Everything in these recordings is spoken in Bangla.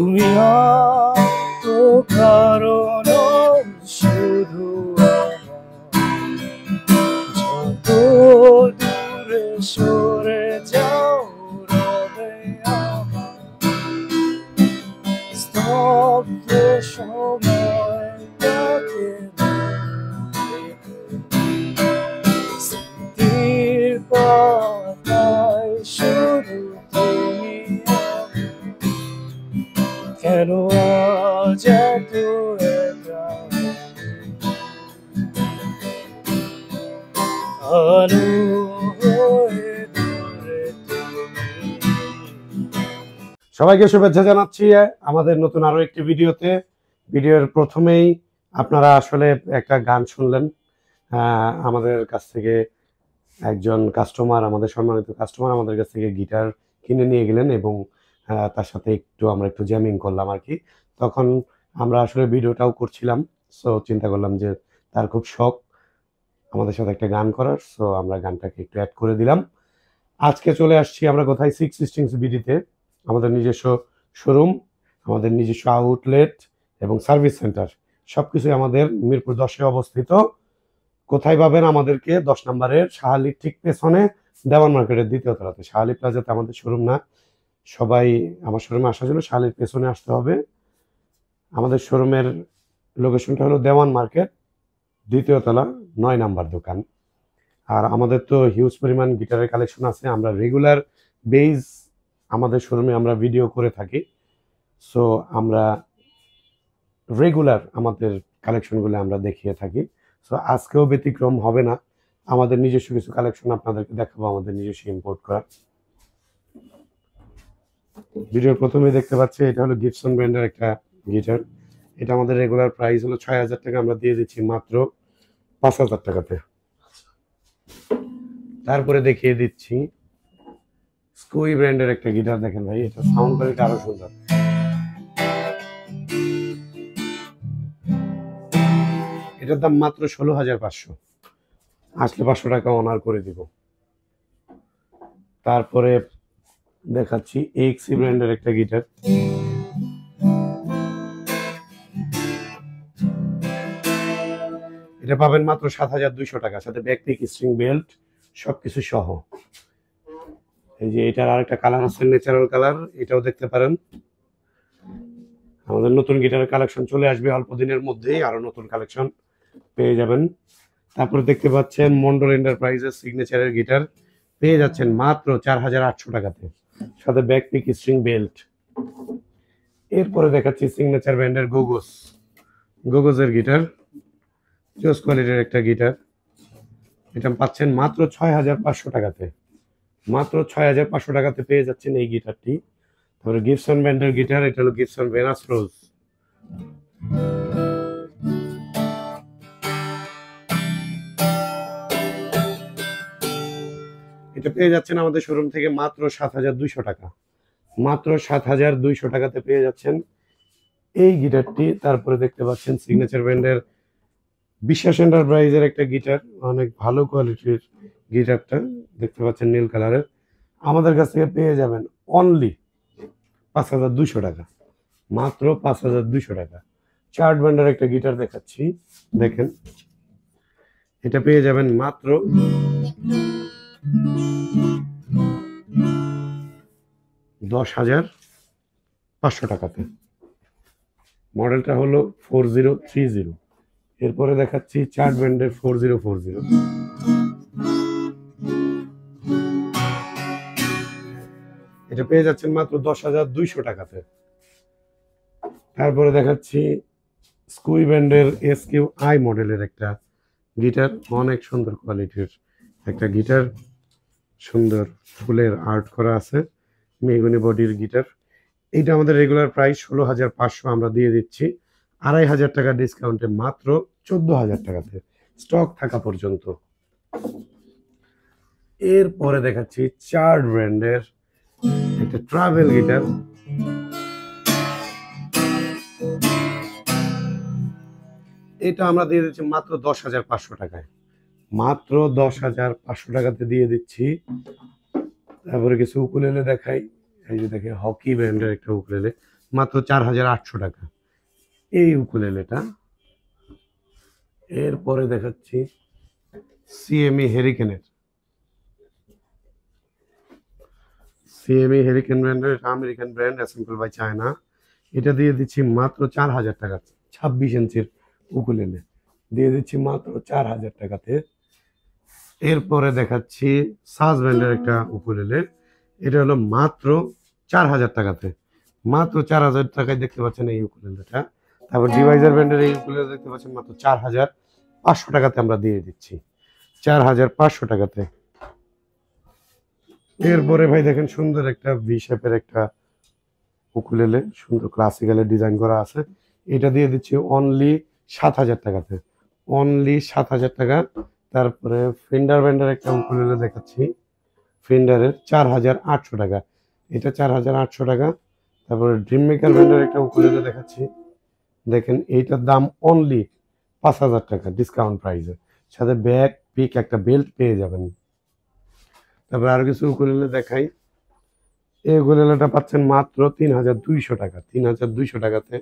তুমি হয়তো কারণ শুধু যত দূরে সরে যাও রবে আমার স্তব্ধ সময়টাকে স্মৃতির পাতায় শুধু তুমি কেন আজ এত একা আলো হয়ে দূরে তুমি। সবাইকে শুভেচ্ছা জানাচ্ছি আমাদের নতুন আরো একটি ভিডিওতে। ভিডিওর প্রথমেই আপনারা আসলে একটা গান শুনলেন আমাদের কাছ থেকে একজন কাস্টমার, আমাদের সম্মানিত কাস্টমার আমাদের কাছ থেকে গিটার কিনে নিয়ে গেলেন এবং তার সাথে আমরা একটু জ্যামিং করলাম আর কি। তখন আমরা আসলে ভিডিওটাও করছিলাম, সো চিন্তা করলাম যে তার খুব শখ আমাদের সাথে একটা গান করার, সো আমরা গানটাকে একটু অ্যাড করে দিলাম। আজকে চলে আসছি আমরা কোথায়, সিক্স স্ট্রিংস বিডিতে, আমাদের নিজস্ব শোরুম, আমাদের নিজস্ব আউটলেট এবং সার্ভিস সেন্টার সবকিছুই আমাদের মিরপুর 10-এ অবস্থিত। কোথায় পাবেন আমাদেরকে? 10 নম্বরের শাহালির ঠিক পেছনে, দেওয়ান মার্কেটের দ্বিতীয় তলাতে। শাহালি প্লাজাতে আমাদের শোরুম না, সবাই আমার শোরুমে আসার জন্য শাহালির পেছনে আসতে হবে। আমাদের শোরুমের লোকেশনটা হলো দেওয়ান মার্কেট, দ্বিতীয় তলা, 9 নাম্বার দোকান। আর আমাদের তো হিউজ পরিমাণ গিটারের কালেকশন আছে, আমরা রেগুলার বেজ আমাদের শোরুমে আমরা ভিডিও করে থাকি, সো আমরা রেগুলার আমাদের কালেকশনগুলো আমরা দেখিয়ে থাকি। সো আজকেও ব্যতিক্রম হবে না, আমাদের নিজস্ব কিছু কালেকশন আপনাদেরকে দেখাবো, আমাদের নিজস্ব ইম্পোর্ট করা। ভিডিওর প্রথমে দেখতে পাচ্ছি এটা হলো গিবসন ব্র্যান্ডের একটা গিটার। এটা আমাদের রেগুলার প্রাইস হলো 6000 টাকা, আমরা দিয়ে দিচ্ছি মাত্র 5000 টাকাতে। তারপরে দেখিয়ে দিচ্ছি স্কুই ব্র্যান্ডের একটা গিটার। দেখেন ভাই, এটা সাউন্ড কোয়ালিটি আরো সুন্দর। এটার দাম মাত্র 16500, আসলে 500 টাকা অনার করে দিব। তারপরে দেখাচ্ছি এক্সি ব্র্যান্ডের একটা গিটার। এটা পাবেন মাত্র 7200 টাকা, সাথে ব্যাকপিক, স্ট্রিং বেল্ট সবকিছু সহ। এই যে এটার আরেকটা কালার আছে, ন্যাচারাল কালার, এটাও দেখতে পারেন। আমাদের নতুন গিটারের কালেকশন চলে আসবে অল্প দিনের মধ্যেই, আরো নতুন কালেকশন পেয়ে যাবেন। তারপরে দেখতে পাচ্ছেন মন্ডল এন্টারপ্রাইজের সিগনেচারের গিটার, পেয়ে যাচ্ছেন মাত্র 4800 টাকাতে, সাথে ব্যাকপিক, স্ট্রিং বেল্ট। এরপরে দেখাচ্ছি সিগনেচার ব্র্যান্ডের গোগোজের গিটার, জোস কোয়ালিটির একটা গিটার। এটা পাচ্ছেন মাত্র 6500 টাকাতে, মাত্র 6500 টাকাতে পেয়ে যাচ্ছেন এই গিটারটি। তারপরে গিবসন ব্র্যান্ডের গিটার, এটা হলো গিবসন ভেনাস রোজ। এটা পেয়ে যাচ্ছেন আমাদের শোরুম থেকে মাত্র 7200 টাকা, মাত্র 7200 টাকাতে পেয়ে যাচ্ছেন এই গিটারটি। তারপরে দেখতে পাচ্ছেন সিগনেচার ব্র্যান্ডের বিশ্বাস এন্টারপ্রাইজের একটা গিটার, অনেক ভালো কোয়ালিটির গিটারটা, দেখতে পাচ্ছেন নীল কালারের। আমাদের কাছ থেকে পেয়ে যাবেন অনলি 5200 টাকা, মাত্র 5200 টাকা। চার্ট ব্র্যান্ডের একটা গিটার দেখাচ্ছি, দেখেন এটা পেয়ে যাবেন মাত্র 10,500 টাকাতে। মডেলটা হলো 4030। এরপরে দেখাচ্ছি চার্ট ব্র্যান্ডের 4040। এটা পেয়ে যাচ্ছেন মাত্র 10,200 টাকাতে। তারপরে দেখাচ্ছি স্কুই ব্র্যান্ডের SQI মডেলের একটা গিটার, অনেক সুন্দর কোয়ালিটির একটা গিটার, সুন্দর ফুলের আর্ট করা আছে, মেহগনি বডির গিটার। এইটা আমাদের রেগুলার প্রাইস 16,500, আমরা দিয়ে দিচ্ছি 2500 টাকা ডিসকাউন্টে মাত্র 14,000 টাকাতে, স্টক থাকা পর্যন্ত। এরপরে দেখাচ্ছি চার্ট ব্র্যান্ডের একটা ট্রাভেল গিটার। এটা আমরা দিয়ে দিচ্ছি মাত্র 10,500 টাকায়, মাত্র 10,500 টাকাতে দিয়ে দিচ্ছি। তারপরে কিছু উকুলেলে দেখাই, এই যে দেখে হকি ব্র্যান্ডের একটা উকুলেলে, মাত্র 4800 টাকা এই উকুলেলেটা। এরপরে দেখাচ্ছি সিএমই হেরিকেনের, সিএমই হেরিকেন ব্র্যান্ডের, American brand, assemble by China. এটা দিয়ে দিচ্ছি মাত্র 4000 টাকা। 26 ইঞ্চির উকুলেলে দিয়ে দিচ্ছি মাত্র 4000 টাকাতে। এরপরে দেখাচ্ছি সাজ ব্র্যান্ডের একটা উকুলেলে, এটা হলো মাত্র 4000 টাকাতে, মাত্র 4000 টাকায় দেখতে পাচ্ছেন এই উকুলেলেটা। তারপর ডিভাইজার ব্র্যান্ডের এই উকুলেলে দেখতে পাচ্ছেন মাত্র 4500 টাকাতে আমরা দিয়ে দিচ্ছি, 4500 টাকাতে। এরপরে ভাই দেখেন সুন্দর একটা ভি শেপের একটা উকুলেলে, সুন্দর ক্লাসিক্যালের ডিজাইন করা আছে, এটা দিয়ে দিচ্ছি অনলি 7000 টাকাতে, অনলি 7000 টাকা। তারপরে ফেন্ডার ব্র্যান্ডের একটা উকুলেলে দেখাচ্ছি, ফেন্ডারের 4800 টাকা, এটা 4800 টাকা। তারপরে ড্রিম মেকার ব্র্যান্ডের একটা উকুলেলে দেখাচ্ছি, দেখেন এইটার দাম অনলি 5000 টাকা ডিসকাউন্ট প্রাইসে, সাথে ব্যাগ পিক একটা বেল্ট পেয়ে যাবেন। তারপরে আরো কিছু উকুলেলে দেখাই, এই উকুলেলেটা পাচ্ছেন মাত্র 3200 টাকা, 3200 টাকাতে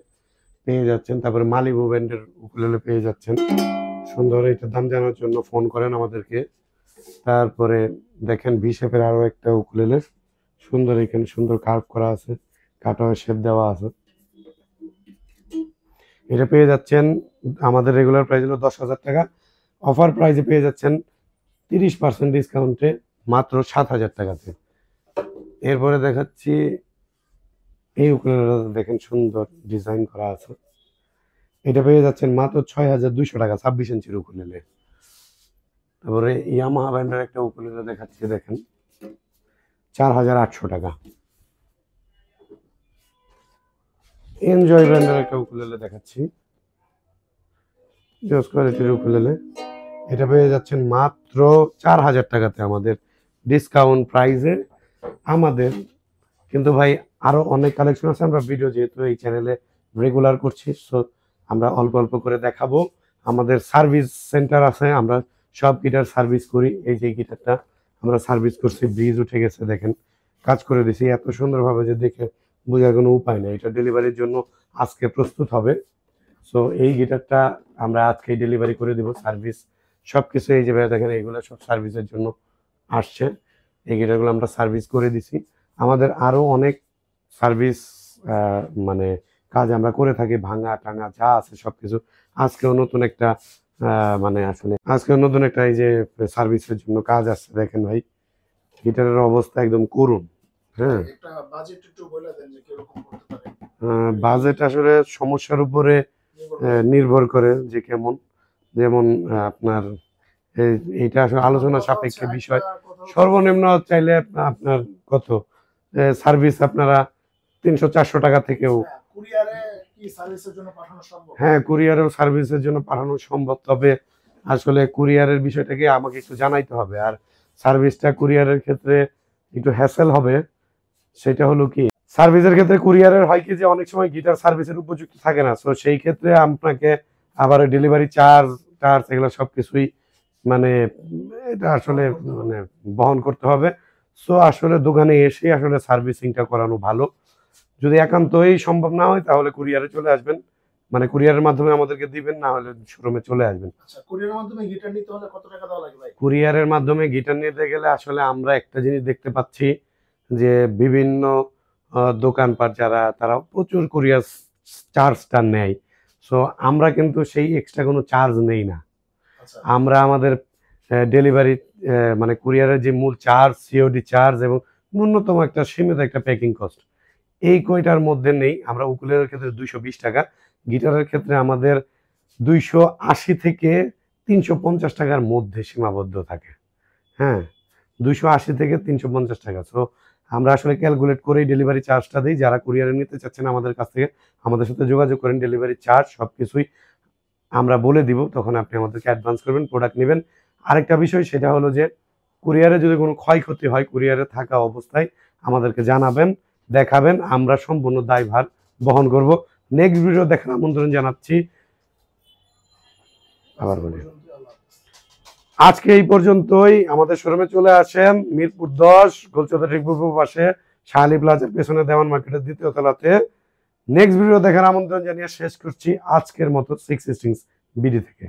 পেয়ে যাচ্ছেন। তারপরে মালিবু ব্র্যান্ডের উকুলেলে পেয়ে যাচ্ছেন সুন্দর, এটার দাম জানার জন্য ফোন করেন আমাদেরকে। তারপরে দেখেন ভি শেপের আরো একটা উকুলেলে, সুন্দর, এখানে সুন্দর কার্ভ করা আছে, কাটা শেপ দেওয়া আছে, এটা পেয়ে যাচ্ছেন আমাদের রেগুলার প্রাইস হলো 10,000 টাকা, অফার প্রাইসে পেয়ে যাচ্ছেন 30% ডিসকাউন্টে মাত্র 7000 টাকাতে। এরপরে দেখাচ্ছি এই উকুলেলেটা, দেখেন সুন্দর ডিজাইন করা আছে, এটা পেয়ে যাচ্ছেন মাত্র 6200 টাকা, 26 ইঞ্চির উকুলেলে। তারপরে ইয়ামাহা ব্র্যান্ডের একটা উকুলেলে দেখাচ্ছি, দেখেন 4800 টাকা। এনজয় ব্র্যান্ডের একটা উকুলেলে দেখাচ্ছি, জোস কোয়ালিটির উকুলেলে, এটা পেয়ে যাচ্ছেন মাত্র 4000 টাকাতে আমাদের ডিসকাউন্ট প্রাইসে। আমাদের কিন্তু ভাই আরো অনেক কালেকশন আছে, আমরা ভিডিও যেহেতু এই চ্যানেলে রেগুলার করছি, সো আমরা অল্প অল্প করে দেখাবো। আমাদের সার্ভিস সেন্টার আছে, আমরা সব গিটার সার্ভিস করি। এই যে গিটারটা আমরা সার্ভিস করছি, ব্রিজ উঠে গেছে, দেখেন কাজ করে দিছি এত সুন্দরভাবে যে দেখে বোঝার কোনো উপায় নেই। এটা ডেলিভারির জন্য আজকে প্রস্তুত হবে, সো এই গিটারটা আমরা আজকেই ডেলিভারি করে দিব। সার্ভিস সব কিছু এই যে দেখেন এইগুলো সব সার্ভিসের জন্য আসছে, এই গিটারগুলো আমরা সার্ভিস করে দিছি। আমাদের আরো অনেক সার্ভিস মানে কাজ আমরা করে থাকি, ভাঙা টাঙা যা আছে সবকিছু। আজকেও নতুন একটা মানে আসলে আজকেও নতুন একটা এই যে সার্ভিসের জন্য কাজ আসছে, দেখেন ভাই গিটারের অবস্থা একদম করুণ। হ্যাঁ, বাজেট আসলে সমস্যার উপরে নির্ভর করে যে কেমন, যেমন আপনার এইটা আসলে আলোচনা সাপেক্ষে বিষয়। সর্বনিম্ন চাইলে আপনার কত সার্ভিস আপনারা 300-400 টাকা থেকেও, হ্যাঁ কুরিয়ারেও সার্ভিসের জন্য পাঠানো সম্ভব। তবে আসলে কুরিয়ারের বিষয়টাকে আমাকে একটু জানাইতে হবে, আর সার্ভিসটা কুরিয়ারের ক্ষেত্রে একটু হ্যাসেল হবে। সেটা হলো কি, সার্ভিসের ক্ষেত্রে কুরিয়ারের হয় কি যে অনেক সময় গিটার সার্ভিসের উপযুক্ত থাকে না, তো সেই ক্ষেত্রে আপনাকে আবার ডেলিভারি চার্জ টার্জ এগুলো সবকিছুই মানে এটা আসলে মানে বহন করতে হবে। সো আসলে দোকানে এসে আসলে সার্ভিসিংটা করানো ভালো। যদি একান্তই সম্ভব না হয় তাহলে কুরিয়ারে চলে আসবেন, মানে কুরিয়ারের মাধ্যমে আমাদেরকে দিবেন, না হলে শোরুমে চলে আসবেন। আচ্ছা, কুরিয়ারের মাধ্যমে গিটার নিতে হলে কত টাকা দেওয়া লাগে ভাই? কুরিয়ারের মাধ্যমে গিটার নিতে গেলে আসলে আমরা একটা জিনিস দেখতে পাচ্ছি যে বিভিন্ন দোকানপাট যারা তারা প্রচুর কুরিয়ার চার্জটা নেয়, সো আমরা কিন্তু সেই এক্সট্রা কোনো চার্জ নেই না। আমরা আমাদের ডেলিভারি মানে কুরিয়ারের যে মূল চার্জ, সিওডি চার্জ এবং ন্যূনতম একটা সীমিত একটা প্যাকিং কস্ট, এই কয়টার মধ্যে নেই। আমরা উকুলেলের ক্ষেত্রে 220 টাকা, গিটারের ক্ষেত্রে আমাদের 280 থেকে 350 টাকার মধ্যে সীমাবদ্ধ থাকে। হ্যাঁ, 280 থেকে 350 টাকা। সো আমরা আসলে ক্যালকুলেট করেই ডেলিভারি চার্জটা দিই। যারা কুরিয়ারে নিতে চাচ্ছেন আমাদের কাছ থেকে আমাদের সাথে যোগাযোগ করেন, ডেলিভারি চার্জ সব কিছুই আমরা বলে দিব, তখন আপনি আমাদেরকে অ্যাডভান্স করবেন, প্রোডাক্ট নেবেন। আরেকটা বিষয় সেটা হলো যে কুরিয়ারে যদি কোনো ক্ষয়ক্ষতি হয়, কুরিয়ারে থাকা অবস্থায় আমাদেরকে জানাবেন, দেখাবেন, আমরা সম্পূর্ণ দায়ভার বহন করব। নেক্সট ভিডিও দেখার আমন্ত্রণ জানাচ্ছি। আবার বলি, আজকে এই পর্যন্তই। আমাদের শোরুমে চলে আসেন মিরপুর 10 গোলচত্বর ঠিক পূর্ব পাশে শাহালি প্লাজার পেছনে দেওয়ান মার্কেটের দ্বিতীয় তলাতে। নেক্সট ভিডিও দেখার আমন্ত্রণ জানিয়ে শেষ করছি আজকের মতো সিক্স স্ট্রিংস বিডি থেকে।